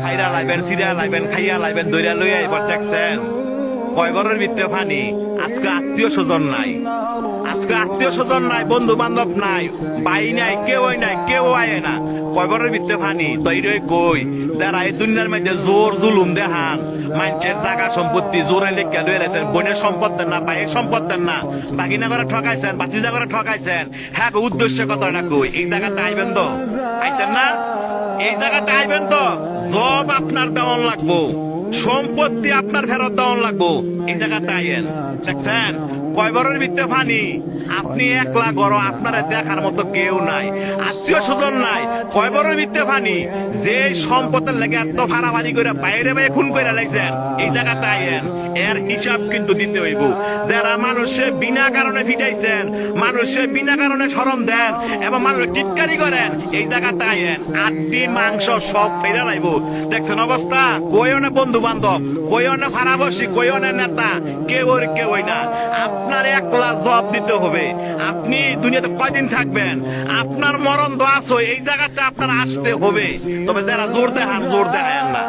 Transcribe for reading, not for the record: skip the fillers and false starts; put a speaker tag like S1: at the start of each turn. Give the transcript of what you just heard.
S1: খাইরা লাইবেন, সিরা লাইবেন, খাইয়া লাইবেন, দইরা লইয়া এবার দেখছেন কয় ঘরের ভিতরে পানি। আজকে আত্মীয় স্বজন নাই, আজকে আত্মীয় স্বজন নাই, বন্ধু বান্ধব নাই, ভাই নাই, কেউই নাই, কেউ আয় না, কয় ঘরের ভিতরে পানি। তৈরি কই যারা এই দুনিয়ার মধ্যে জোর জুলুম দেখান, মানুষের জায়গা সম্পত্তি জোরে লেখা লয়ে রেছেন, বোনের সম্পদ দেন না, ভাইয়ের সম্পদ দেন না, বাগিনা করে ঠকাইছেন, বাচিজা করে ঠকাইছেন। হ্যাঁ উদ্দেশ্য কথা না কই, এই জায়গাটা আইবেন তো, আইতেন না, এই জায়গাটা আইবেন তো, জব আপনার দেওয়ান লাগবো, সম্পত্তি আপনার ফেরত দেওয়ান লাগবো, এই জায়গাটা আইয়েন। দেখছেন কয় বড়ের ভিতরে পানি, আপনি একলা গড়, আপনারা দেখার মতো কেউ নাই, আত্মীয় স্বজন নাই, কয় বড়ের ভিতরে পানি। যে সম্পদের লেগে এত ভাড়াভাড়ি করে বাইরে বাইরে খুন করে লাগছেন, এই জায়গাটা আইয়েন, এর হিসাব কিন্তু দিতে হইব। যারা মানুষে বিনা কারণে ফিটাইছেন, মানুষে বিনা কারণে শরম দেন এবং মানুষ টিটকারি করেন, এই জায়গাটা আইয়েন, আটটি মাংস সব ফেরে লাইব। দেখছেন অবস্থা, কইও না বন্ধু বান্ধব, কইও না ভাড়াবসি, কইও না নেতা, কেউই না। আপনার একলা জবাব দিতে হবে। আপনি দুনিয়াতে কয়দিন থাকবেন, আপনার মরণ দোয়া আছে, এই জায়গাটা আপনার আসতে হবে। তবে যারা জোর দেখান, জোর দেখায় না।